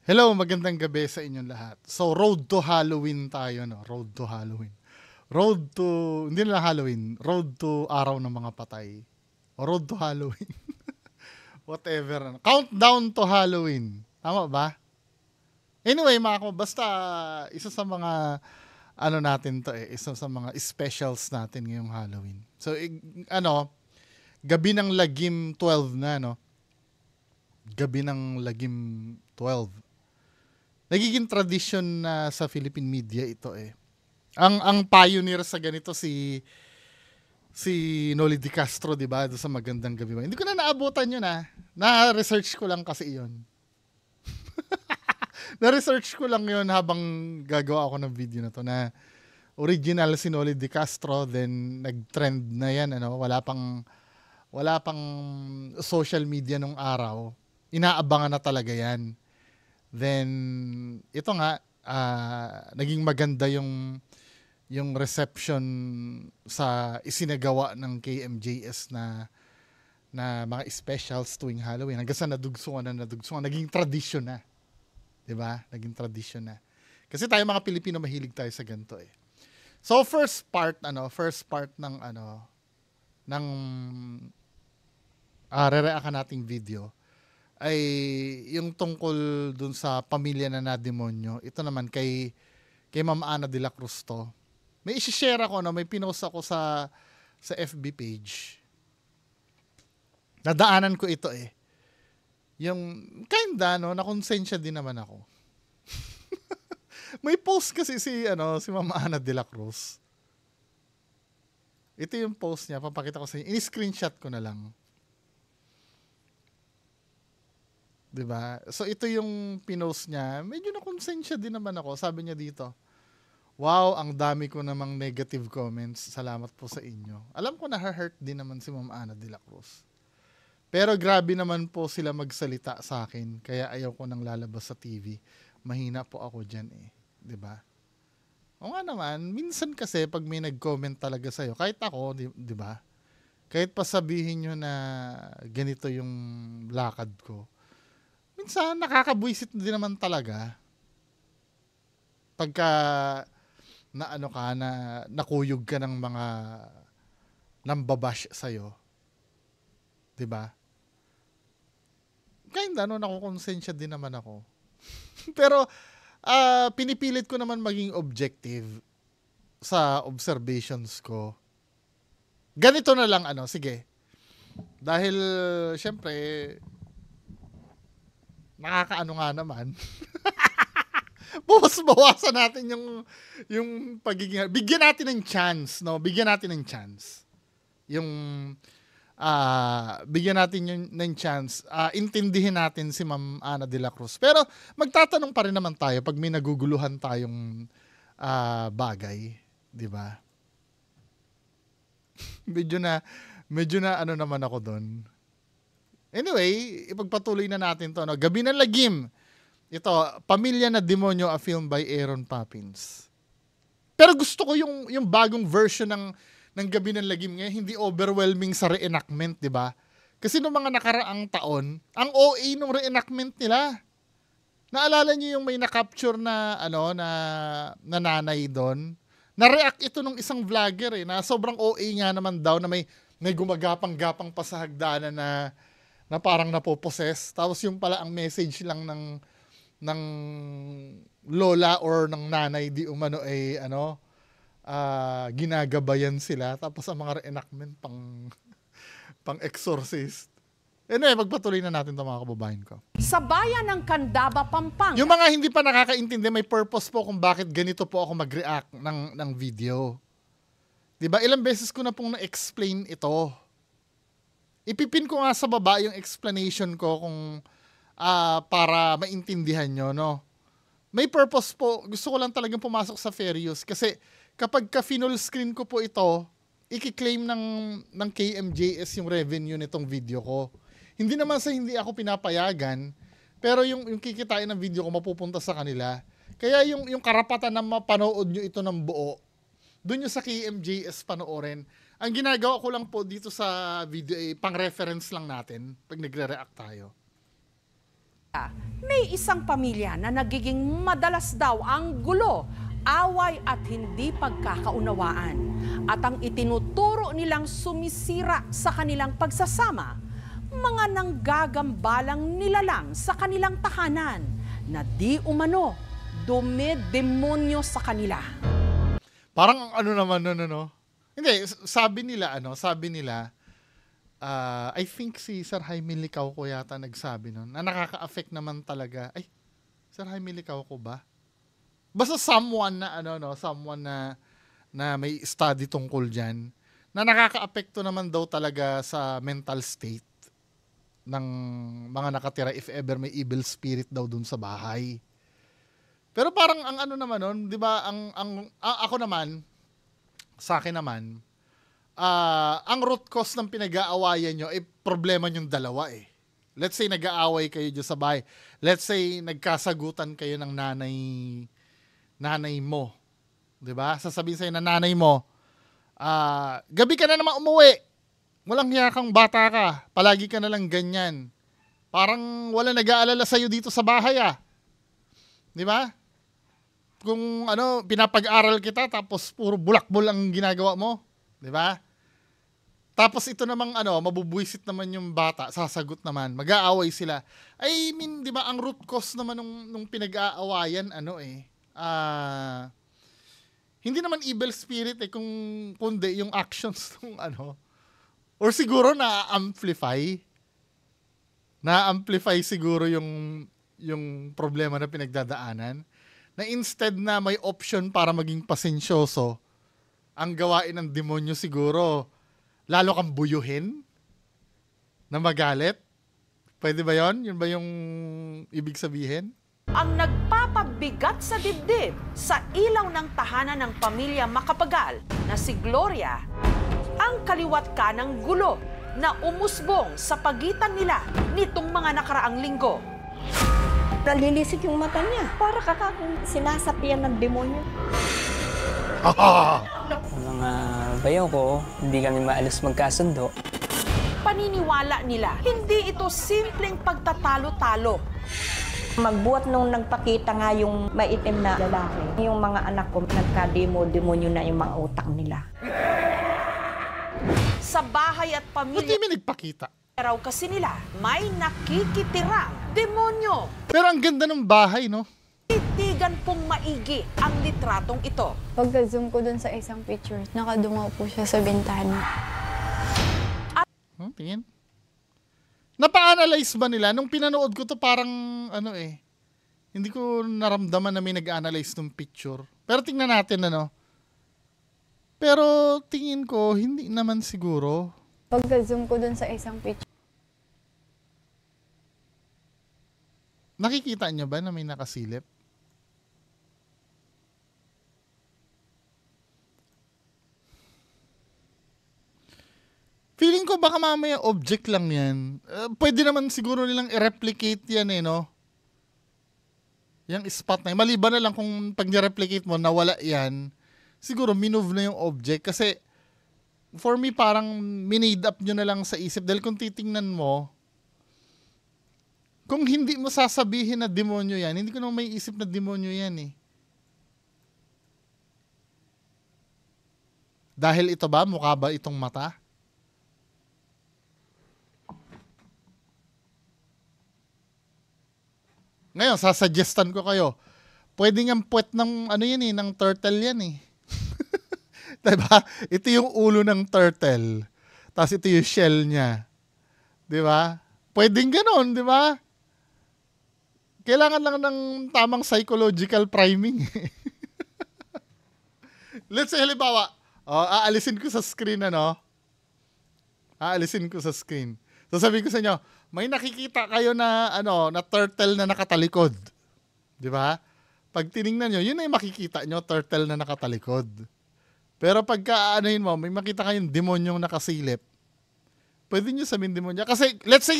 Hello, magandang gabi sa inyong lahat. So, road to Halloween tayo, no? Road to Halloween. Road to, hindi na Halloween, road to Araw ng mga Patay. O road to Halloween. Whatever. Ano. Countdown to Halloween. Tama ba? Anyway, basta isa sa mga, ano natin to isa sa mga specials natin ngayong Halloween. So, gabi ng Lagim 12 na, no? Gabi ng Lagim 12. Nagiging tradition na sa Philippine media ito eh. Ang pioneer sa ganito si Noli Di Castro, 'di ba? Doon sa Magandang Gabi. Hindi ko na naabutan 'yun ah. Na-research ko lang kasi 'yun. Na-research ko lang 'yun habang gagawa ako ng video na 'to na original si Noli Di Castro, then nag-trend na 'yan, ano, wala pang social media nung araw. Inaabangan na talaga 'yan. Then, ito nga, naging maganda yung reception sa isinagawa ng KMJS na mga specials tuwing Halloween. Hanggang sa nadugsungan. Naging tradisyon na. 'Di ba? Naging tradisyon na. Kasi tayo mga Pilipino mahilig tayo sa ganito eh. So, first part ng re-react nating video ay yung tungkol dun sa pamilya na nademonyo. Ito naman kay Ma'am Ana de la Cruz to. May i-share ako, no? May pinost ako sa FB page. Nadaanan ko ito eh. Yung kinda, no? Nakonsensya din naman ako. May post kasi si Ma'am Ana de la Cruz. Ito yung post niya. Papakita ko sa inyo. In-screenshot ko na lang. 'Di ba? So ito yung pinost niya. Medyo nakonsensya din naman ako. Sabi niya dito, "Wow, ang dami ko namang negative comments. Salamat po sa inyo." Alam ko na hurt din naman si Ma'am Ana de la Cruz. Pero grabe naman po sila magsalita sa akin. Kaya ayaw ko nang lalabas sa TV. Mahina po ako diyan eh, 'di ba? O nga naman, minsan kasi pag may nag-comment talaga sa'yo, kahit ako, 'di ba? Kahit pa sabihin nyo na ganito yung lakad ko, minsan nakakabwisit din naman talaga pagka na nakuyog ka ng mga nambabash sa'yo. 'Di ba? Kinda nakukonsensya din naman ako. Pero pinipilit ko naman maging objective sa observations ko. Ganito na lang sige. Dahil syempre nakakaano nga naman. Bawasan natin yung pagiging, bigyan natin ng chance, no? Bigyan natin ng chance. Bigyan natin ng chance. Intindihin natin si Ma'am Ana de la Cruz. Pero magtatanong pa rin naman tayo pag may naguguluhan tayong bagay, 'di ba? medyo na ano naman ako doon. Anyway, ipagpatuloy na natin to. No? Gabi ng Lagim. Ito, Pamilya na Demonyo, a film by Aaron Poppins. Pero gusto ko yung bagong version ng Gabi ng Lagim ngayon, hindi overwhelming sa reenactment, di ba? Kasi noong mga nakaraang taon, ang OA nung reenactment nila. Naalala niyo yung may na-capture na na nanay doon? Na-react ito nung isang vlogger eh, na sobrang OA nga naman daw na may gumagapang-gapang pa sa hagdanan na parang napoposes. Tapos yung pala ang message lang ng lola or ng nanay di umano ay ginagabayan sila. Tapos ang mga reenactment pang exorcist. Anyway, magpatuloy na natin ito mga kababayan ko. Sa bayan ng Candaba, Pampanga. Yung mga hindi pa nakakaintindi, may purpose po kung bakit ganito po ako mag-react ng video. Diba? Ilang beses ko na pong na-explain ito. Ipipin ko nga sa baba yung explanation ko kung para maintindihan nyo, no? May purpose po. Gusto ko lang talagang pumasok sa fair use kasi kapag ka-full screen ko po ito, i-claim ng KMJS yung revenue nitong video ko. Hindi naman sa hindi ako pinapayagan, pero yung kikitain ng video ko mapupunta sa kanila. Kaya yung karapatan na mapanood nyo ito ng buo, doon nyo sa KMJS panoorin. Ang ginagawa ko lang po dito sa video ay pang-reference lang natin pag nagre-react tayo. May isang pamilya na nagiging madalas daw ang gulo, away at hindi pagkakaunawaan. At ang itinuturo nilang sumisira sa kanilang pagsasama, mga nanggagambalang nilalang sa kanilang tahanan na di umano dumedemonyo sa kanila. Parang ano naman, no? Hindi, sabi nila, I think si Sir Jaime Licao ko yata nagsabi nun, na nakaka-affect naman talaga. Ay, Sir Jaime Licao ko ba? Basta someone na may study tungkol dyan, na nakaka-apekto naman daw talaga sa mental state ng mga nakatira if ever may evil spirit daw dun sa bahay. Pero parang ang ano naman nun, 'di ba, ako naman, sa akin naman, ang root cause ng pinag-aawayan nyo, problema nyong dalawa eh. Let's say nag-aaway kayo dyan sa bahay. Let's say nagkasagutan kayo ng nanay mo. 'Di ba? Sasabihin sa'yo na nanay mo, gabi ka na naman umuwi. Walang hiya kang bata ka. Palagi ka na lang ganyan. Parang wala nag-aalala sa'yo dito sa bahay 'Di ba? Kung pinapag-aral kita tapos puro bulakbol ang ginagawa mo. 'Di ba? Tapos ito namang mabubwisit naman yung bata, sasagot naman, mag-aaway sila. I mean, 'di ba, ang root cause naman nung pinag-aawayan hindi naman evil spirit kundi yung actions ng or siguro na-amplify siguro yung problema na pinagdadaanan, na instead na may option para maging pasensyoso, ang gawain ng demonyo siguro, lalo kang buyuhin na magalit. Pwede ba yon? Yun ba yung ibig sabihin? Ang nagpapabigat sa dibdib sa ilaw ng tahanan ng pamilya Macapagal na si Gloria, ang kaliwat ka ng gulo na umusbong sa pagitan nila nitong mga nakaraang linggo. Nalilisik yung mata niya. Para kakakong sinasapian ng demonyo. Mga bayaw ko, hindi kami maalis magkasundo. Paniniwala nila, hindi ito simpleng pagtatalo-talo. Magbuhat nung nagpakita nga yung maitim na lalaki. Yung mga anak ko, nagka-demonyo na yung mga utak nila. Sa bahay at Ba't di pamilya may nagpakita? raw kasi nila, may nakikitirang demonyo. Pero ang ganda ng bahay, no? Titigan pong maigi ang litratong ito. Pagka-zoom ko dun sa isang picture, nakadungaw po siya sa bintana. Tingin. Napa-analyze ba nila? Nung pinanood ko to parang hindi ko naramdaman na may nag-analyze ng picture. Pero tingnan natin Pero tingin ko, hindi naman siguro. Pagka-zoom ko dun sa isang picture, Nakikita nyo ba na may nakasilip? Feeling ko baka mamaya object lang yan. Pwede naman siguro nilang i-replicate yan Yung spot na yan. Maliban na lang kung pag ni-replicate mo, nawala yan. Siguro minove na yung object. Kasi for me parang minade up nyo na lang sa isip. Dahil kung titingnan mo, kung hindi mo sasabihin na demonyo yan, hindi ko naman may isip na demonyo yan Dahil ito ba, mukha ba itong mata? Ngayon, sasuggestan ko kayo, pwede nga puwet ng ng turtle yan Diba? Ito yung ulo ng turtle. Tapos ito yung shell niya. Diba? Pwedeng ganon, diba? Kailangan lang ng tamang psychological priming. Let's say, halimbawa, aalisin ko sa screen, Aalisin ko sa screen. So, sabihin ko sa inyo, may nakikita kayo na, na turtle na nakatalikod. Di ba? Pag tiningnan nyo, yun na yung makikita nyo, turtle na nakatalikod. Pero pagka, may makita kayong demonyong nakasilip, pwede nyo sabihin demonyo. Kasi, let's say,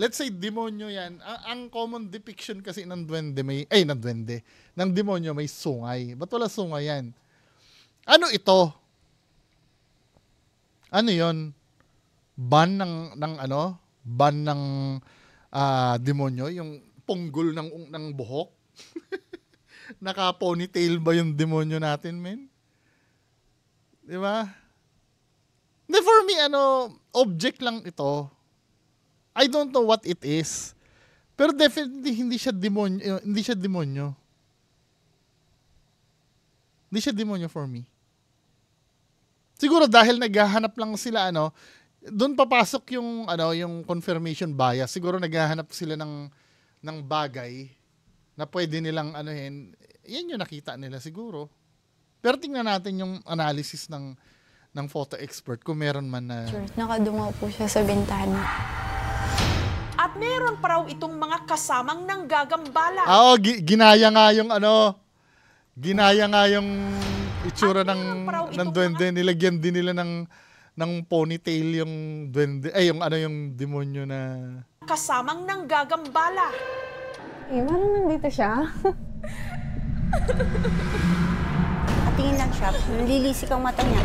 let's say demonyo yan. Ang common depiction kasi ng duwende, ng demonyo may sungay. Ba't wala sungay yan? Ano ito? Ano yon? Ban ng demonyo, yung punggol ng buhok. Naka-ponytail ba yung demonyo natin, men? Di ba? Hindi, for me, object lang ito. I don't know what it is. Pero definitely, hindi siya demonyo. Hindi siya demonyo. Hindi siya demonyo for me. Siguro dahil naghahanap lang sila, doon papasok yung confirmation bias. Siguro naghahanap sila ng bagay na pwede nilang yan yung nakita nila siguro. Pero tingnan natin yung analysis ng photo expert kung meron man na... Nakadungaw po siya sa bintana. At meron pa raw itong mga kasamang nanggagambala. Oo, ginaya nga yung itsura At meron pa raw ng itong duwende. Nilagyan din nila ng ponytail yung duwende. Yung demonyo na... Kasamang nanggagambala. Parang nandito siya. Patingin lang siya, nalilisik ang mata niya.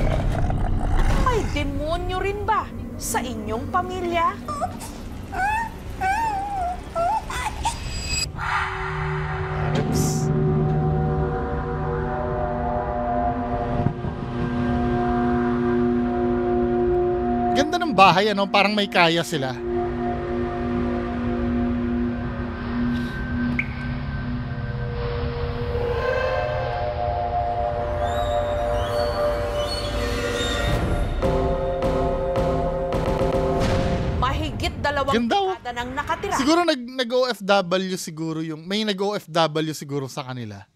May demonyo rin ba sa inyong pamilya? Oops. Ganda ng bahay, parang may kaya sila. Mahigit 2 Ganda, oh. dekada nang nakatira. Siguro nag-OFW siguro may nag-OFW siguro sa kanila.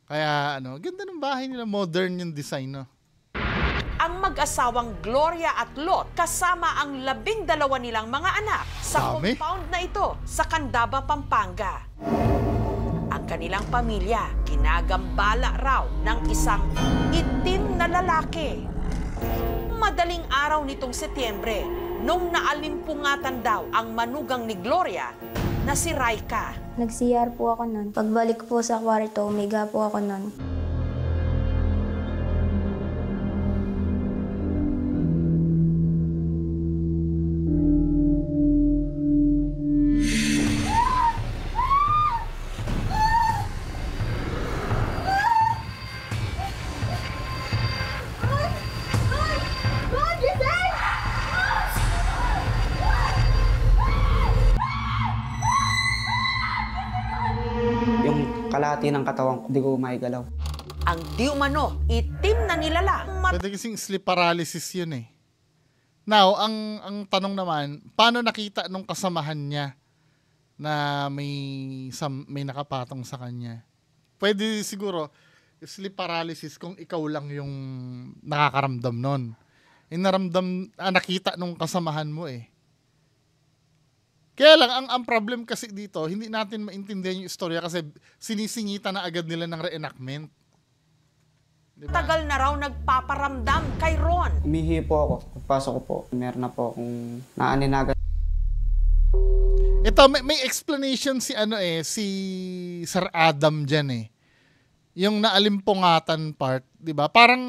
Kaya ganda ng bahay nila, modern yung design, no. Ang mag-asawang Gloria at Lot kasama ang 12 nilang mga anak sa Dami. compound na ito sa Candaba, Pampanga. Ang kanilang pamilya ginagambala raw ng isang itim na lalaki. Madaling araw nitong Setyembre, nung naalimpungatan daw ang manugang ni Gloria na si Raika. Nag-CR po ako nun. Pagbalik po sa kwarto, umiga po ako nun. Kalahati ng katawan ko, di ko maigalaw. Ang di umano, itim na nilalang Pwede kasing sleep paralysis yun eh. Now, ang tanong naman, paano nakita nung kasamahan niya na may nakapatong sa kanya? Pwede siguro sleep paralysis kung ikaw lang yung nakakaramdam nun. Nakita nung kasamahan mo eh. Kaya lang, ang problem kasi dito, hindi natin maintindihan yung istorya kasi sinisingita na agad nila ng reenactment. Diba? tagal na raw nagpaparamdam kay Ron. Umihi po ako. Pagpasok ko po, meron na po akong naaninagan. Ito, may explanation si Sir Adam dyan eh. Yung naalimpungatan part, di ba? Parang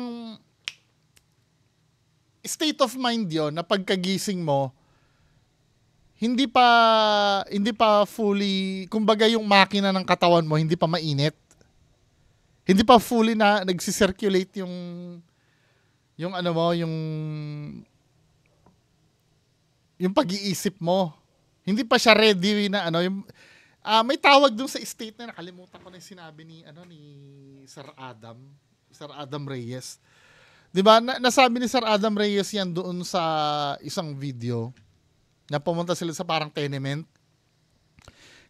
state of mind yon na pagkagising mo, hindi pa fully, kumbaga yung makina ng katawan mo, hindi pa mainit. Hindi pa fully na nagsisirculate yung pag-iisip mo. Hindi pa siya ready na may tawag dun sa state na nakalimutan ko na yung sinabi ni Sir Adam Reyes. 'Di ba? Nasabi ni Sir Adam Reyes yan doon sa isang video na pumunta sila sa parang tenement.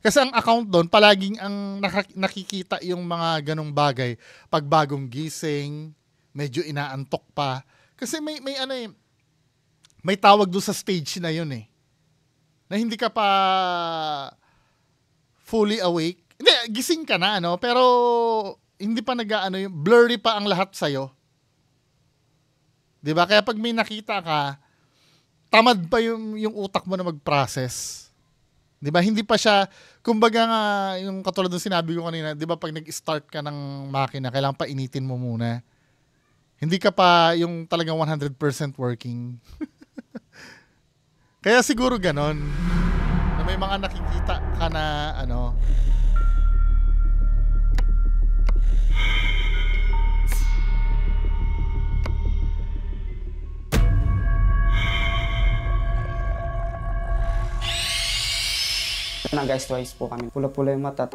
Kasi ang account doon, palaging ang nakikita yung mga ganong bagay. Pag bagong gising, medyo inaantok pa. Kasi may tawag doon sa stage na yun eh. Na hindi ka pa fully awake. Hindi, gising ka na, pero hindi pa yung blurry pa ang lahat sa'yo. 'Di ba? Kaya pag may nakita ka, tamad pa yung utak mo na mag-process. 'Di ba? Hindi pa siya, kumbaga nga, yung katulad ng sinabi ko kanina, 'di ba pag nag-start ka ng makina, kailangan pa initin mo muna. Hindi ka pa yung talagang 100% working. Kaya siguro ganon. Na may mga nakikita ka na ano. Na guys, twice po kami. Pula-pula yung mata.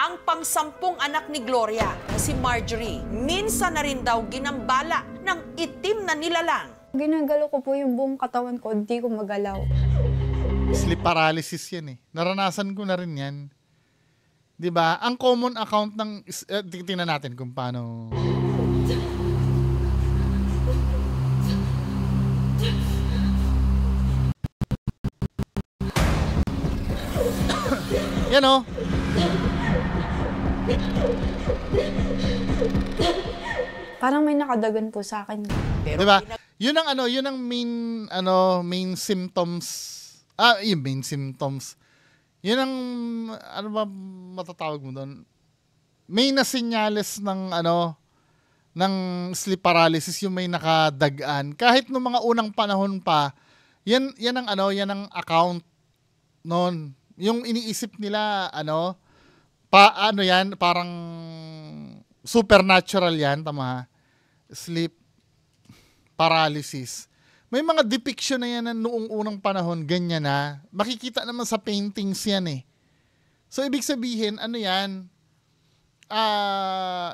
Ang pang-10 anak ni Gloria na si Marjorie, minsan na rin daw ginambala ng itim na nilalang. Ginagalo ko po yung buong katawan ko, hindi ko magalaw. Sleep paralysis yan eh. Naranasan ko na rin yan. 'Di ba? Ang common account ng tingnan natin kung paano. Yan oh. Parang may nakadagan po sa akin. Pero 'Di ba? Yun ang main symptoms. Yung main symptoms. Yun ang ano ba matatawag mo doon? May na senyales ng ng sleep paralysis yung may nakadagaan. Kahit nung mga unang panahon pa, yan ang account noon. Yung iniisip nila yan, parang supernatural yan, tama. Sleep paralysis. May mga depiction na yan na noong unang panahon, ganyan na. Makikita naman sa paintings yan eh. So, ibig sabihin, ano yan?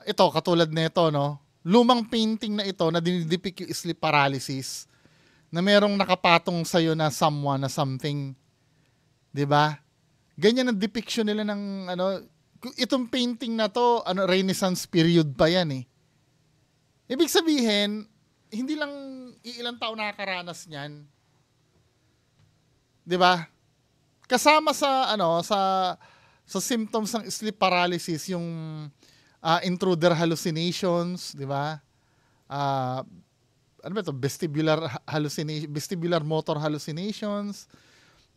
Ito, katulad nito, no? Lumang painting na ito na dinidepict yung sleep paralysis na merong nakapatong sa'yo na someone na something. 'Di ba? Ganyan ang depiction nila ng itong painting na to, Renaissance period pa yan eh. Ibig sabihin, hindi lang ilang tao nakakaranas niyan. 'Di ba? Kasama sa sa symptoms ng sleep paralysis yung intruder hallucinations, 'di ba? Ano ba ito? Vestibular motor hallucinations,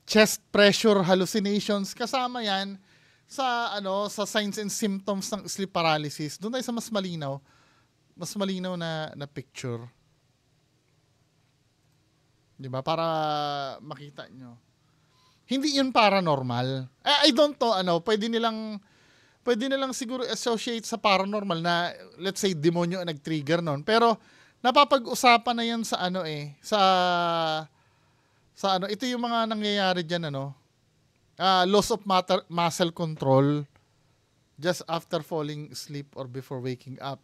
chest pressure hallucinations, kasama 'yan sa sa signs and symptoms ng sleep paralysis. Doon tayo sa mas malinaw na picture. 'Di ba? Para makita nyo. Hindi 'yun paranormal. I don't know, pwede nilang siguro associate sa paranormal na let's say demonyo ang nag-trigger noon. Pero napapag-usapan na 'yan sa ito yung mga nangyayari diyan loss of muscle control just after falling asleep or before waking up.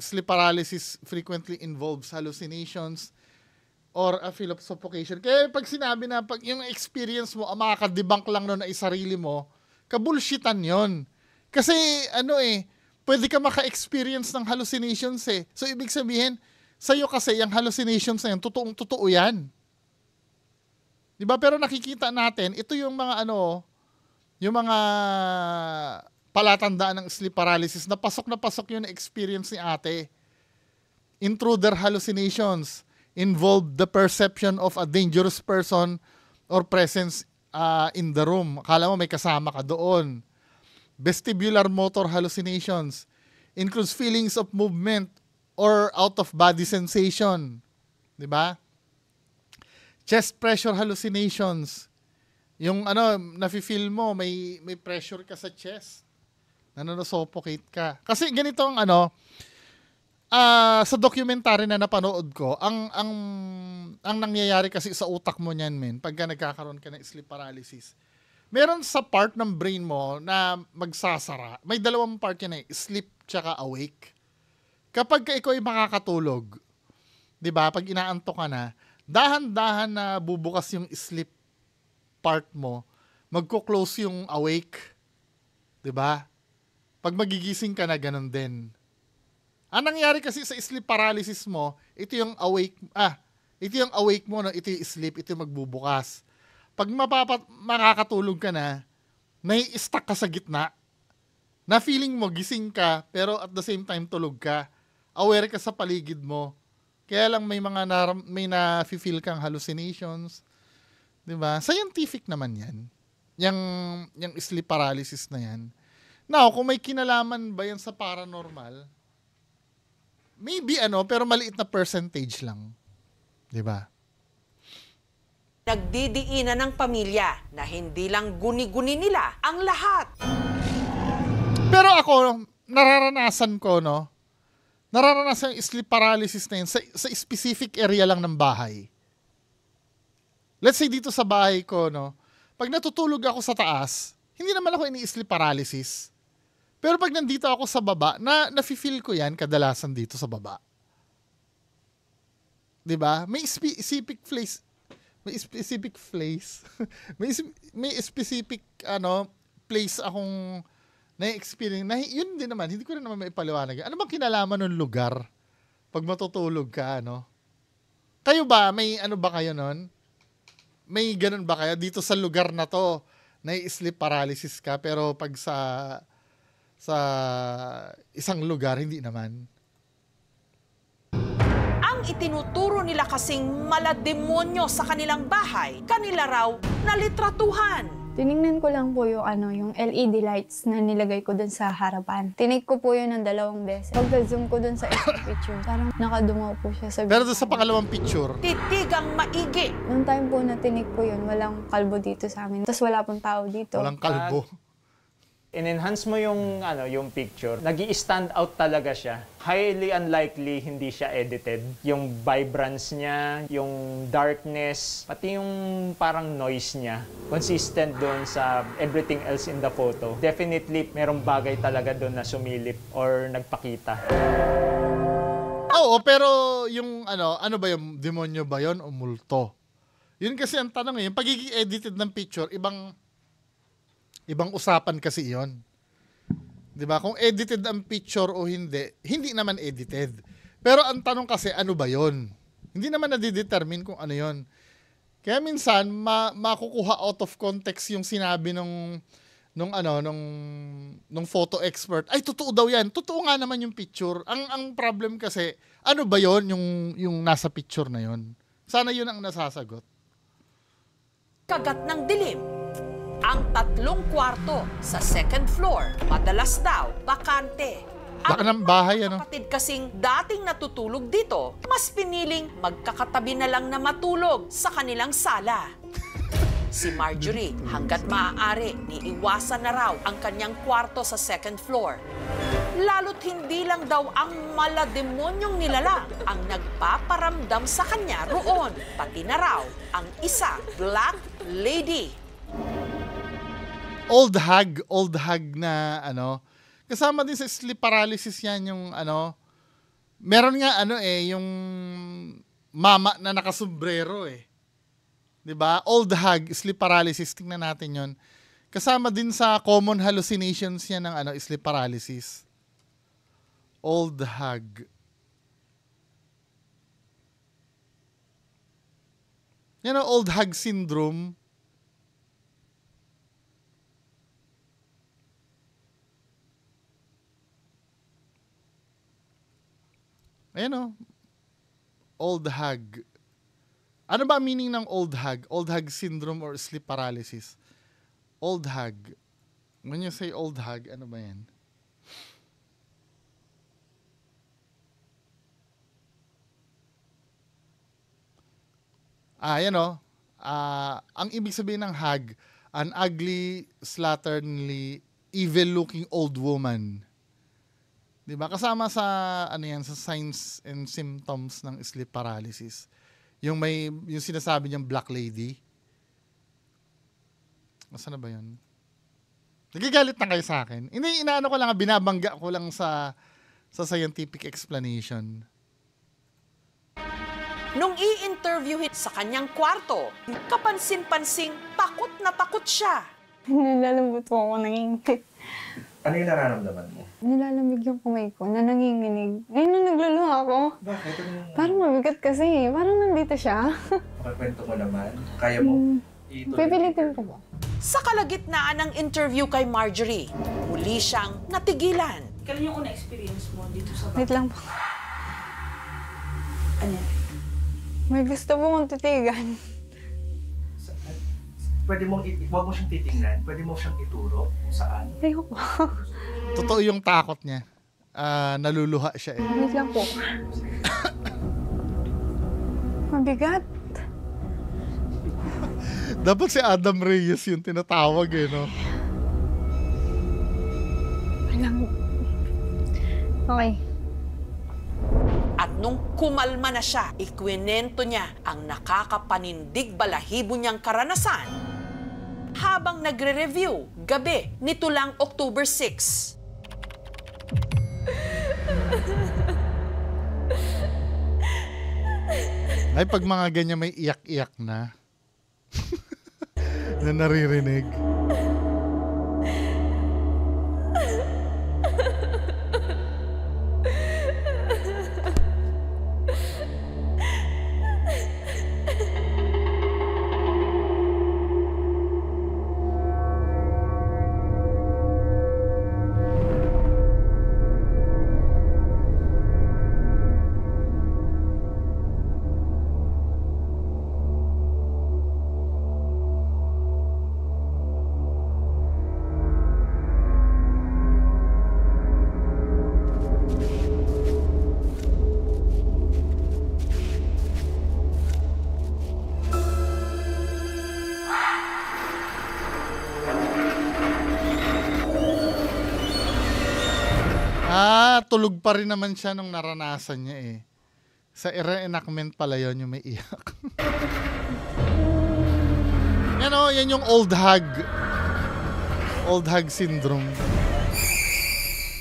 Sleep paralysis frequently involves hallucinations or a feel of suffocation. Kaya pag sinabi na pag yung experience mo, makakadebunk lang nun na isarili mo, kabulshitan yon. Kasi pwede ka maka-experience ng hallucinations eh. So ibig sabihin, sa'yo kasi yung hallucinations na yan, totoong-totoo yan. Diba? Pero nakikita natin, ito yung mga yung mga palatandaan ng sleep paralysis na pasok yung experience ni ate. Intruder hallucinations involve the perception of a dangerous person or presence in the room. Akala mo may kasama ka doon. Vestibular motor hallucinations includes feelings of movement or out-of-body sensation. Diba? Chest pressure hallucinations. Yung nafe-feel mo, may pressure ka sa chest. Nanonosuffocate ka. Kasi ganito ang sa documentary na napanood ko, ang nangyayari kasi sa utak mo niyan, men, pagka nagkakaroon ka ng sleep paralysis. Meron sa part ng brain mo na magsasara. May dalawang part yan sleep tsaka awake. Kapag ikaw ay makakatulog, 'di ba? Pag inaantok ka na, dahan-dahan na bubukas yung sleep part mo, magko-close yung awake. 'Di ba? Pag magigising ka na, ganun din. Ang nangyari kasi sa sleep paralysis mo, ito yung awake mo, ito yung sleep, ito yung magbubukas. Pag makakatulog ka na, nai-stuck ka sa gitna, na feeling mo gising ka, pero at the same time tulog ka. Aware ka sa paligid mo. Kaya lang may na-feel kang hallucinations. 'Di ba? Scientific naman 'yan. Yung sleep paralysis na 'yan. Now, kung may kinalaman ba 'yan sa paranormal, maybe pero maliit na percentage lang. 'Di ba? Nagdidiinan ng pamilya na hindi lang guni-guni nila ang lahat. Pero ako, nararanasan ko, no? Nararanasan yung sleep paralysis na yun sa specific area lang ng bahay. Let's say dito sa bahay ko, no? Pag natutulog ako sa taas, hindi naman ako ini-sleep paralysis. Pero pag nandito ako sa baba, nafe-feel ko yan kadalasan dito sa baba. 'Di ba? May specific place. May specific place. may specific place akong na-experience. Yun din naman, hindi ko rin naman maipaliwanag. Ano bang kinalaman ng lugar pag matutulog ka, ano? Kayo ba, may ano ba kayo nun? May ganun ba kayo? Dito sa lugar na to, na-sleep paralysis ka, pero pag sa isang lugar, hindi naman. Ang itinuturo nila kasing malademonyo sa kanilang bahay, kanila raw nalitratuhan. Tinignan ko lang po yung, yung LED lights na nilagay ko dun sa harapan. Tinig ko po yun ng 2 beses. Pagka-zoom ko dun sa isang picture, parang nakadungaw po siya sa Pero doon sa pangalawang picture, Titigang maigi. Noong time po na tinig ko yun, walang kalbo dito sa amin. Tapos wala pong tao dito. walang kalbo. In-enhance mo yung yung picture, nag-i-stand out talaga siya. Highly unlikely hindi siya edited. Yung vibrance niya, yung darkness, pati yung parang noise niya, consistent doon sa everything else in the photo. Definitely merong bagay talaga doon na sumilip or nagpakita. Oo, pero yung ano ba yung demonyo ba yon o multo? Yun kasi ang tanong yung pagiging edited ng picture, ibang usapan kasi iyon. 'Di ba? Kung edited ang picture o hindi, hindi naman edited. Pero ang tanong kasi, ano ba 'yon? Hindi naman na-determine kung ano 'yon. Kaya minsan makukuha out of context yung sinabi nung photo expert. Ay, totoo daw 'yan. Totoo nga naman yung picture. Ang problem kasi, ano ba 'yon yung nasa picture na 'yon? Sana 'yun ang nasasagot. Kagat ng dilim. Ang 3 kwarto sa 2nd floor, madalas daw, bakante. Baka ng bahay, ano? Kapatid kasing dating natutulog dito, mas piniling magkakatabi na lang na matulog sa kanilang sala. Si Marjorie, hanggat maaari, niiwasan na raw ang kanyang kwarto sa 2nd floor. Lalo't hindi lang daw ang malademonyong nilalang ang nagpaparamdam sa kanya roon, pati na raw ang isa, Black Lady. Old hag na kasama din sa sleep paralysis yan yung meron nga yung mama na nakasombrero 'di ba? Old hag, sleep paralysis, tingnan natin yon. Kasama din sa common hallucinations yan ng sleep paralysis. Old hag. Yan ang old hag syndrome. Ayan old hag. Ano ba ang meaning ng old hag? Old hag syndrome or sleep paralysis? Old hag. When you say old hag, ano ba yan? Ang ibig sabihin ng hag, an ugly, slatternly, evil-looking old woman. 'Di ba? Kasama sa sa signs and symptoms ng sleep paralysis. Yung sinasabi niyang Black Lady. Nasaan na ba 'yun? Nagagalit na kayo sa akin. Inaano ko lang, binabangga ko lang sa scientific explanation. Nung i-interviewin sa kanyang kwarto, kapansin-pansing takot na takot siya. Nilalambot po ako, nanginginig. Ano yung nararamdaman mo? Nilalamig yung kamay ko na nanginginig. Ngayon na nagluluha ako. Bakit? Parang mabigat kasi. Parang nandito siya. Makikwento mo naman. Kaya mo ituloy. Pipilitin ko ba? Sa kalagitnaan ng interview kay Marjorie, muli siyang natigilan. Kailan yung na-experience mo dito sa Wait lang po. Ano? May gusto po kong titigan. Pwede mong, huwag mo siyang titingnan. Pwede mo siyang ituro kung saan. Ayoko. Totoo yung takot niya. Naluluha siya Wait lang po. Mabigat. Dapat si Adam Reyes yung tinatawag eh, no? Okay. At nung kumalma na siya, ikwinento niya ang nakakapanindig balahibo niyang karanasan habang nagre-review gabi nito lang October 6. Ay, pag mga ganyan may iyak-iyak na. Na naririnig. Tulog pa rin naman siya nung naranasan niya eh. Sa reenactment pala yun yung may iyak. Yan o, yan yung old hag. Old hag syndrome.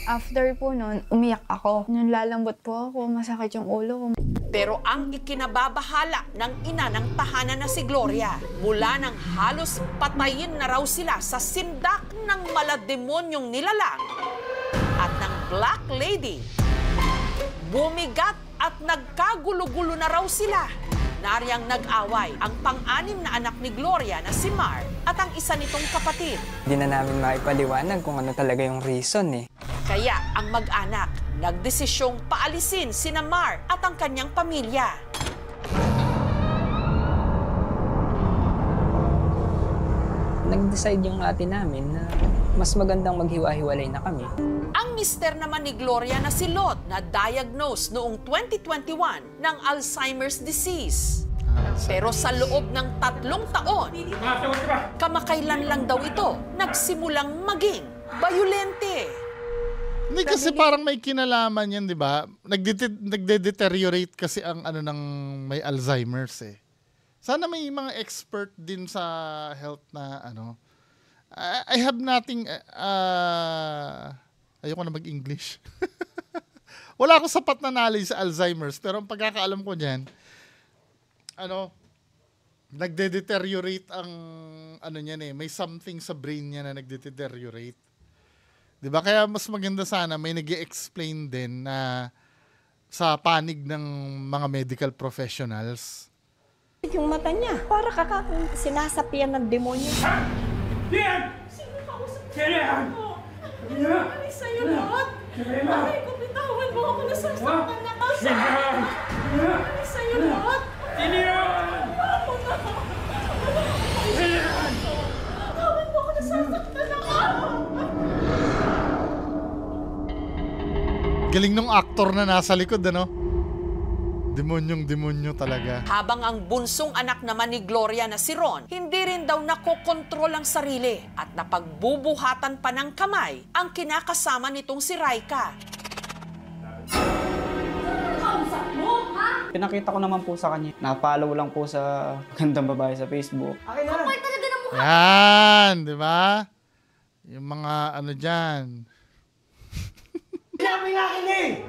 After po nun, umiyak ako. Nung lalambot po ako, masakit yung ulo ko. Pero ang ikinababahala ng ina ng tahanan na si Gloria, mula nang halos patayin na raw sila sa sindak ng malademonyong nilalang at ng Black Lady, bumigat at nagkagulo-gulo na raw sila. Nariyang nag-away ang pang-anim na anak ni Gloria na si Mar at ang isa nitong kapatid. Hindi na namin maipaliwanag kung ano talaga yung reason eh. Kaya ang mag-anak nagdesisyong paalisin sina Mar at ang kanyang pamilya. Nag-decide yung ate namin na mas magandang maghiwa-hiwalay na kami. Ang mister naman ni Gloria na si Lot na diagnosed noong 2021 ng Alzheimer's disease. Pero sa loob ng 3 taon, kamakailan lang daw ito nagsimulang maging bayolente. Hindi kasi parang may kinalaman yan, di ba? Nagde-deteriorate kasi ang ano ng may Alzheimer's eh. Sana may mga expert din sa health na ano. I have nothing ayoko na mag-English. Wala akong sapat na knowledge sa Alzheimer's, pero ang pagkakaalam ko diyan, ano, nagde-deteriorate ang ano niyan eh, may something sa brain niya na nagde-deteriorate. 'Di ba? Kaya mas maganda sana may nag-i-explain din na sa panig ng mga medical professionals. Yung mata niya, para sinasapian ng demonyo. Yan! Sino kausap mo? Yan! Ano sa'yo lahat? Aray ko, bitawan mo ako, nasasaktan na ako. Ano sa'yo lahat? Sino yan? Ako na. Bitawan mo ako, nasasaktan ako. Galing nung aktor na nasa likod, ano? Demonyong-demonyo talaga. Habang ang bunsong anak naman ni Gloria na si Ron, hindi rin daw nakokontrol ang sarili at napagbubuhatan pa ng kamay ang kinakasama nitong si Raika. Pinakita ko naman po sa kanya. Na-follow lang po sa magandang babae sa Facebook. Kapal talaga ng mukha. Yan, di ba? Yung mga ano dyan. Wala akong nakinig!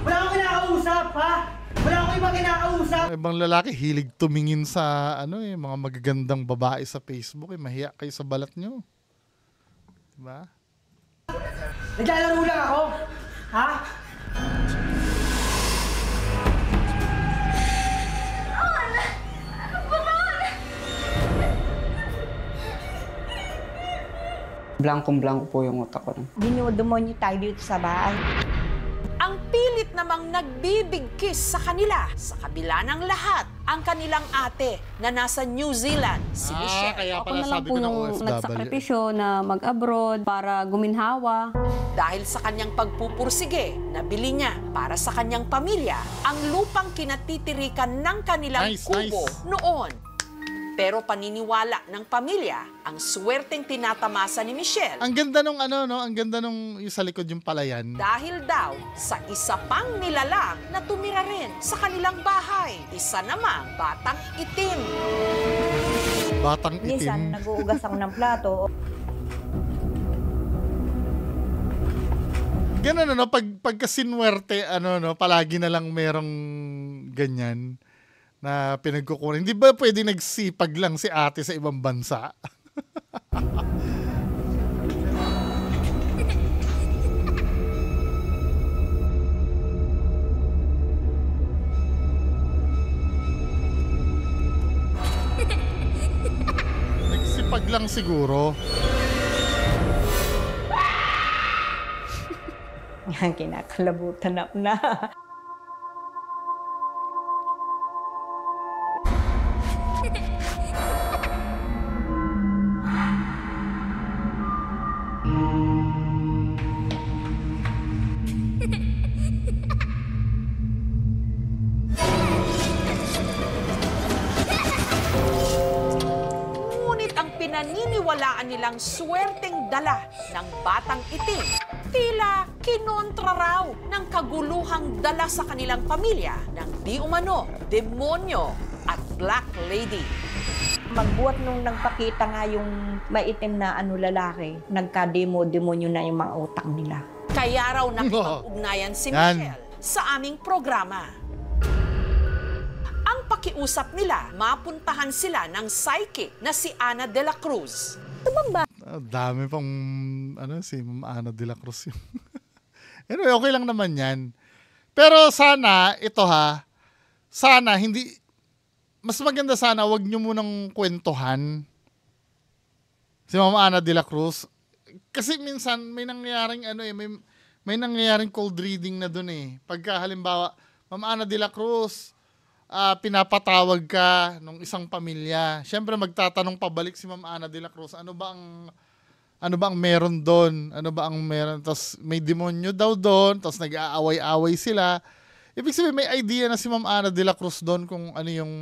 Wala akong kinakausap, ha? Wala akong ibang kinakausap! Ibang lalaki, hilig tumingin sa ano eh, mga magagandang babae sa Facebook. Eh, mahiya kayo sa balat nyo. Diba? Naglalaro lang ako! Ha? Blankong-blanko po yung utak ko. Dinodemonyo tayo dito sa bahay. Ang pilit namang nagbibigkis sa kanila sa kabila ng lahat ang kanilang ate na nasa New Zealand, si Michelle. Kaya Ako pala na lang sabi po ko ng yung OFW. nagsakripisyo na mag-abroad para guminhawa. Dahil sa kanyang pagpupursige, nabili niya para sa kanyang pamilya ang lupang kinatitirikan ng kanilang kubo noon. Pero paniniwala ng pamilya ang swerteng tinatamasa ni Michelle. Ang ganda nung ano, no? Ang ganda nung yung sa likod yung palayan. Dahil daw sa isa pang nilalang na tumira rin sa kanilang bahay. Isa namang batang itim. Batang Minsan, itim. nag-uugas ako ng plato. Ganun, ano? Pagka sinwerte, ano, no? Palagi na lang merong ganyan na pinagkukunin. Hindi ba pwede nagsipag lang si ate sa ibang bansa? Nagsipag lang siguro. Kinakalabutan na. Ngunit ang pinaniniwalaan nilang swerteng dala ng batang itim, tila kinontra raw ng kaguluhang dala sa kanilang pamilya ng di umano, demonyo at black lady. Magbuhat nung nagpakita nga yung maitim na lalaki, nagka-demonyo na yung mga utak nila. Kaya raw nakipag-ugnayan si Michelle sa aming programa. Ang pakiusap nila, mapuntahan sila ng psychic na si Ana de la Cruz. Dami pang si Ma'am Ana de la Cruz yun. Anyway, okay lang naman yan. Pero sana, sana hindi, mas maganda sana wag nyo munang kwentuhan si Ma'am Ana de la Cruz. Kasi minsan may nangyayaring may nangyayaring cold reading na dun eh. Pagka halimbawa, Ma'am Ana de la Cruz, pinapatawag ka nung isang pamilya. Siyempre magtatanong pabalik si Ma'am Ana de la Cruz, ano ba ang meron doon? Ano ba ang meron? Tapos may demonyo daw doon, tapos nag-aaway-away sila. Ibig sabihin may idea na si Ma'am Ana de la Cruz doon kung ano yung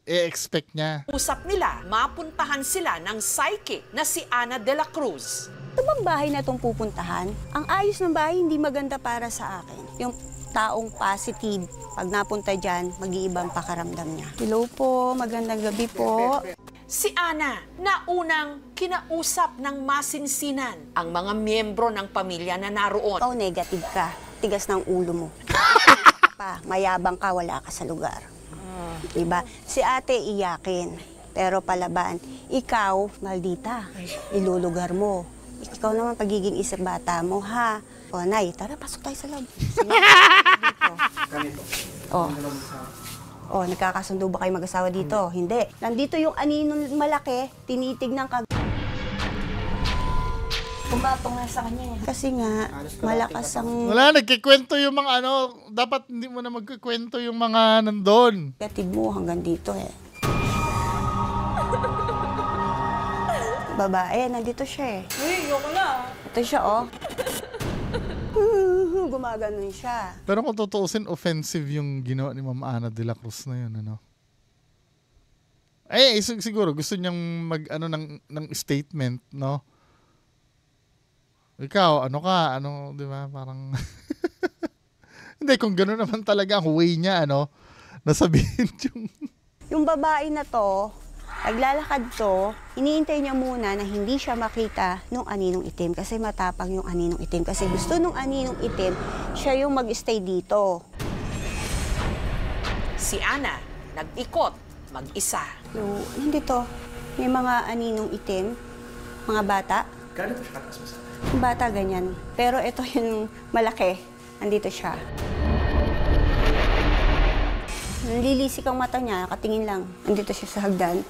i-expect niya. Usap nila, mapuntahan sila ng psychic na si Ana de la Cruz. Ito bang bahay na itong pupuntahan? Ang ayos ng bahay hindi maganda para sa akin. Yung taong positive, pag napunta dyan, mag-iibang pakaramdam niya. Hello po, magandang gabi po. Si Ana na unang kinausap ng masinsinan ang mga miyembro ng pamilya na naroon. Ikaw negative ka, tigas ng ulo mo. Mayabang ka, wala ka sa lugar. Diba? Si ate iyakin, pero palaban, ikaw, maldita, ilulugar mo. Ikaw naman pagiging isang bata mo, ha? O, Nay, tara, pasok tayo sa loob. Ganito. Nagkakasundo ba kayo mag-asawa dito? Hindi. Nandito yung aninong malaki, tinitignan ka. Pumatong nga sa kanya. Kasi nga, malakas ang... Wala, nagkikwento yung mga dapat hindi mo na magkikwento yung mga nandun. Gatid mo hanggang dito eh. Babae, nandito siya eh. Uy, yoko na. Ito siya oh. Gumaganon siya. Pero kung tutuusin, offensive yung ginawa ni Ma'am Ana de la Cruz na yun, ano? Siguro gusto niyang ng statement, no? Ikaw, di ba? Parang hindi, kung gano'n naman talaga ang way niya, nasabihin yung babae na to, naglalakad to, iniintay niya muna na hindi siya makita nung aninong itim kasi matapang yung aninong itim. Kasi gusto nung aninong itim, siya yung mag-stay dito. Si Ana, nag-ikot, mag-isa. Nandito, may mga aninong itim, mga bata. Gano'n siya kataas mo sa atin? Yung bata, ganyan. Pero ito yung malaki, nandito siya. Nalilisik ang mata niya, nakatingin lang. Nandito siya sa hagdan.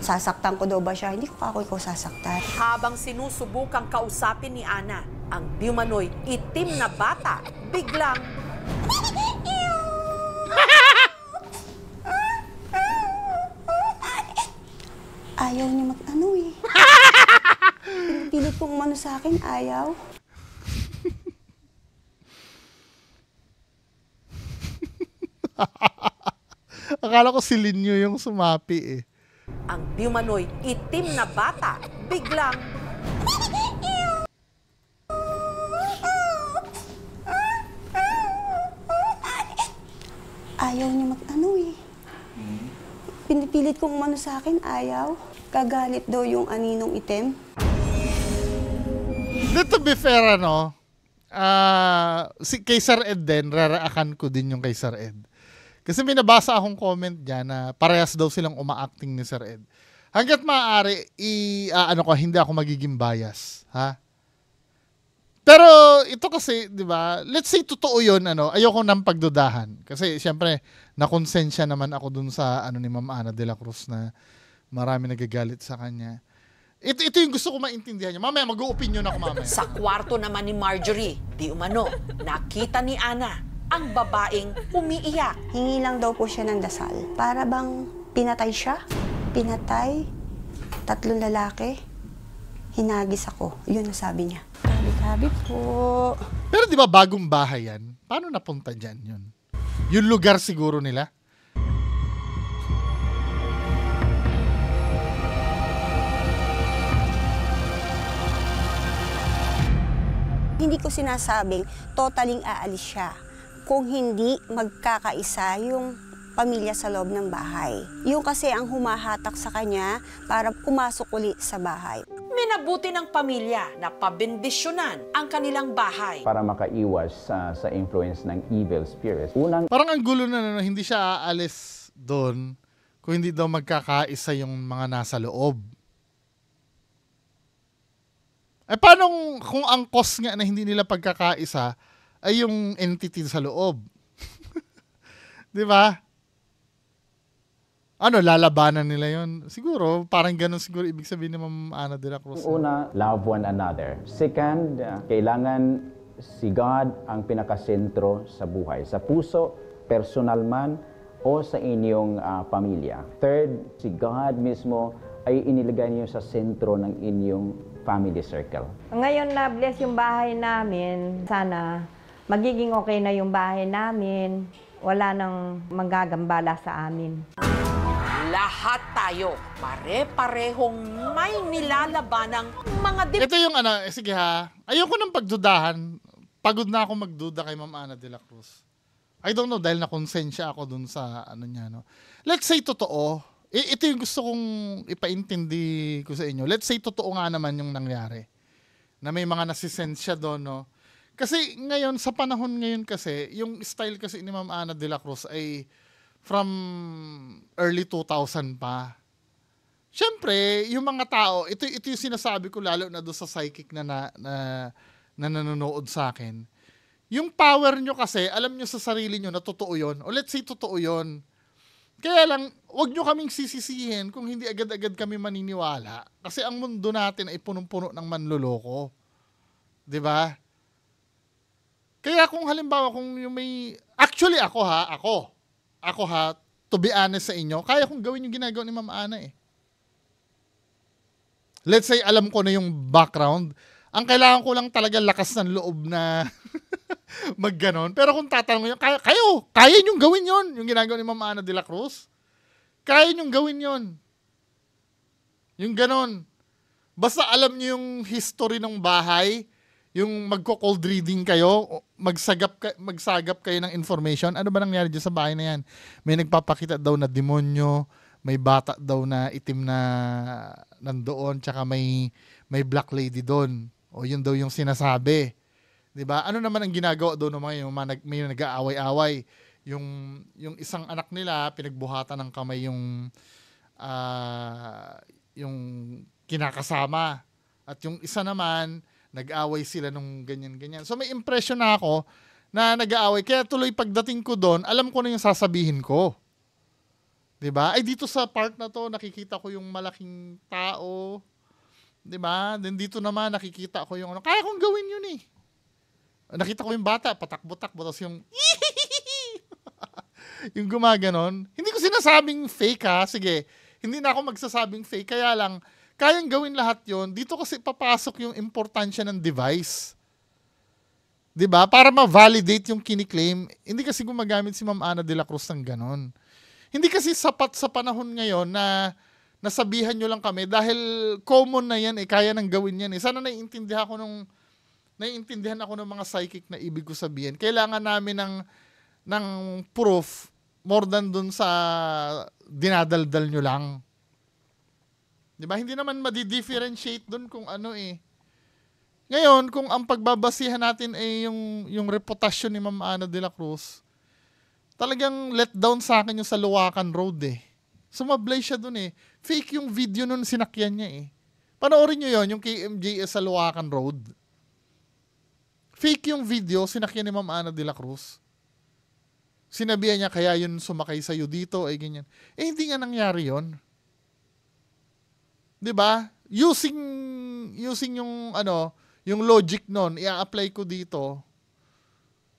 Sasaktan ko daw ba siya? Hindi ko ako ikaw sasaktan. Habang sinusubukang kausapin ni Ana, ang Bimanoy itim na bata, biglang... Ayaw niya eh. Pilit kong umano sa akin, ayaw. Akala ko si Linyo yung sumapi eh. Ang Biyumanoy itim na bata biglang Ayaw niya mag-ano eh. Pinipilit kong umano sa akin, ayaw. Kagalit daw yung aninong itim. To be fair, ano, kay Sir Ed din, raraakan ko din yung kay Sir Ed. Kasi may nabasa akong comment dyan na parehas daw silang uma-acting ni Sir Ed. Hanggat maaari, hindi ako magiging bias. Ha? Pero ito kasi, di ba, let's say totoo yun, ayoko nang pagdudahan. Kasi syempre, nakonsensya naman ako dun sa ni Ma'am Ana de la Cruz na marami nagagalit sa kanya. Ito yung gusto ko maintindihan niya. Mamaya, mag-o-opinion ako mamaya. Sa kwarto naman ni Marjorie, di umano, nakita ni Ana ang babaeng umiiyak. Hingi lang daw po siya ng dasal. Para bang pinatay siya? Pinatay? 3 lalaki? Hinagis ako. Yun ang sabi niya. Sabi po. Pero di ba bagong bahay yan? Paano napunta dyan yun? Yung lugar siguro nila? Hindi ko sinasabing totaling aalis siya kung hindi magkakaisa yung pamilya sa loob ng bahay. Yung kasi ang humahatak sa kanya para pumasok uli sa bahay. Minabuti ng pamilya na pabendisyonan ang kanilang bahay. Para makaiwas sa influence ng evil spirits. Parang ang gulo na hindi siya aalis doon kung hindi daw magkakaisa yung mga nasa loob. Paano kung ang cause nga na hindi nila pagkakaisa ay yung entity sa loob? Di ba? Lalabanan nila yon? Siguro, parang ganun siguro ibig sabihin ni Ma'am Ana de la Cruz. Una, love one another. Second, kailangan si God ang pinakasentro sa buhay. Sa puso, personal man, o sa inyong pamilya. Third, si God mismo ay inilagay niyo sa sentro ng inyong family circle. Ngayon na bless yung bahay namin, sana magiging okay na yung bahay namin. Wala nang manggagambala sa amin. Lahat tayo, pare-parehong may nilalabanang mga Ito yung sige ha, ayoko nang pagdudahan. Pagod na ako magduda kay Ma'am Ana de la Cruz. I don't know, dahil nakonsensya ako dun sa niya, no. Let's say totoo. Ito yung gusto kong ipaintindi ko sa inyo. Let's say totoo nga naman yung nangyari. Na may mga nasisensya doon, no. Kasi ngayon, sa panahon ngayon kasi, yung style kasi ni Ma'am Ana de la Cruz ay from early 2000 pa. Siyempre, yung mga tao, ito yung sinasabi ko lalo na doon sa psychic na nanonood sa akin. Yung power nyo kasi, alam nyo sa sarili nyo na totoo yun. O let's say totoo yun. Kaya lang, wag nyo kaming sisisihin kung hindi agad-agad kami maniniwala. Kasi ang mundo natin ay punong-puno ng manloloko. 'Di ba? Kaya kung halimbawa, kung yung may... Actually, ako ha, to be honest sa inyo, kaya kong gawin yung ginagawa ni Ma'am Ana eh. Let's say, alam ko na yung background. Ang kailangan ko lang talaga lakas ng loob na magganon. Pero kung tatanong nyo, kaya nyong gawin yon yung ginagawa ni Ma'am Ana de la Cruz. Kaya nyong gawin yon. Yung ganon. Basta alam nyo yung history ng bahay, yung magko-cold reading kayo, magsagap kayo ng information. Ano ba nangyari dyan sa bahay na yan? May nagpapakita daw na demonyo, may bata daw na itim na nandoon, tsaka may black lady doon. O yun daw yung sinasabi. 'Di ba? Ano naman ang ginagawa doon ng mga may nag-aaway-away. Yung isang anak nila pinagbuhatan ng kamay yung kinakasama. At yung isa naman nag-aaway sila nung ganyan-ganyan. So may impression na ako na nag-aaway. Kaya tuloy pagdating ko doon, alam ko na yung sasabihin ko. 'Di ba? Ay dito sa part na to nakikita ko yung malaking tao. 'Di ba? Then dito naman nakikita ko yung kaya kong gawin yun eh. Nakita ko yung bata, patakbo-takbo, tapos yung yung gumaganon. Hindi ko sinasabing fake ha, sige. Hindi na ako magsasabing fake, kaya lang, kayang gawin lahat yon. Dito kasi papasok yung importansya ng device. 'Di ba? Para ma-validate yung kiniklaim. Hindi kasi gumagamit si Ma'am Ana de la Cruz ng ganon. Hindi kasi sapat sa panahon ngayon na nasabihan nyo lang kami dahil common na yan kaya nang gawin yan Sana naiintindihan ako ng mga psychic na ibig ko sabihin. Kailangan namin ng proof more than dun sa dinadaldal nyo lang. Diba? Hindi naman madi-differentiate dun kung ano Ngayon, kung ang pagbabasihan natin ay yung reputasyon ni Ma'am Ana de la Cruz, talagang let down sa akin yung sa Luwakan Road Sumablay siya dun Fake yung video nun sinakyan niya Panoorin nyo yon yung KMJS sa Luwakan Road. Fake yung video sinakyan ni Ma'am Ana de la Cruz. Sinabihan niya kaya yun sumakay sa'yo dito ganyan. Hindi nga nangyari yon. Diba? Using yung logic nun, i-apply ko dito.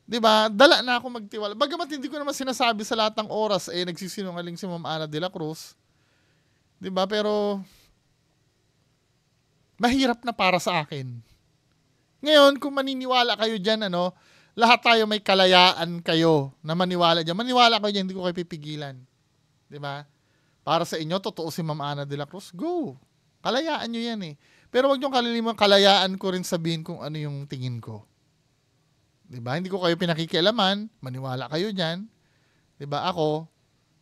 'Di ba? Dala na ako magtiwala. Bagamat hindi ko naman sinasabi sa lahat ng oras nagsisinungaling si Ma'am Ana de la Cruz. 'Di ba? Pero mahirap na para sa akin. Ngayon, kung maniniwala kayo diyan, lahat tayo may kalayaan kayo na maniwala diyan. Maniwala kayo diyan, hindi ko kayo pipigilan. 'Di ba? Para sa inyo, totoo si Ma'am Ana de la Cruz. Go. Kalayaan niyo 'yan Pero wag niyong kalilimutan, kalayaan ko rin sabihin kung ano yung tingin ko. 'Di ba? Hindi ko kayo pinakikialaman, maniwala kayo diyan. 'Di ba? Ako,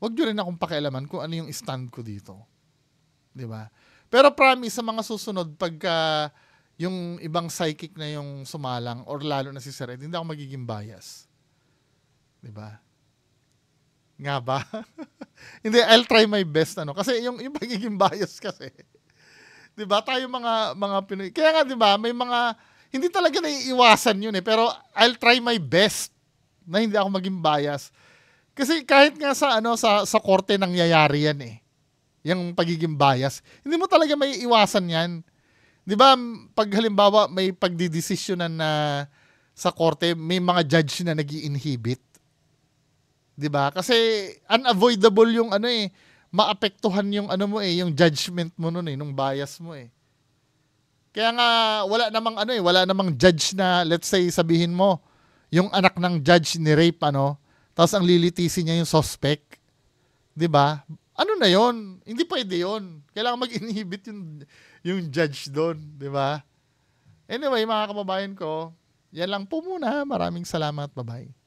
wag niyo rin akong pakialaman kung ano yung stand ko dito. 'Di ba? Pero promise sa mga susunod pagka yung ibang psychic na yung sumalang or lalo na si Sir Ed, hindi ako magiging bias. 'Di ba? Nga ba? Hindi, I'll try my best kasi yung pagiging bias kasi 'di ba? Tayo mga Pinoy. Kaya nga 'di ba, may mga hindi talaga naiiwasan 'yun pero I'll try my best na hindi ako maging bias. Kasi kahit nga sa korte nangyayari yan yung pagiging bias. Hindi mo talaga maiiwasan 'yan. 'Di ba? Pag halimbawa may pagdidesisyonan na sa korte, may mga judge na nag-i-inhibit. 'Di ba? Kasi unavoidable yung maapektuhan yung yung judgment mo nun nung bias mo Kaya nga wala namang judge na let's say sabihin mo yung anak ng judge ni rape tapos ang lilitisin niya yung suspect. 'Di ba? Ano na 'yon? Hindi pwede 'yon. Kailangan mag-inhibit yung judge doon, 'di ba? Anyway, mga kababayan ko, yan lang po muna. Maraming salamat. Bye-bye.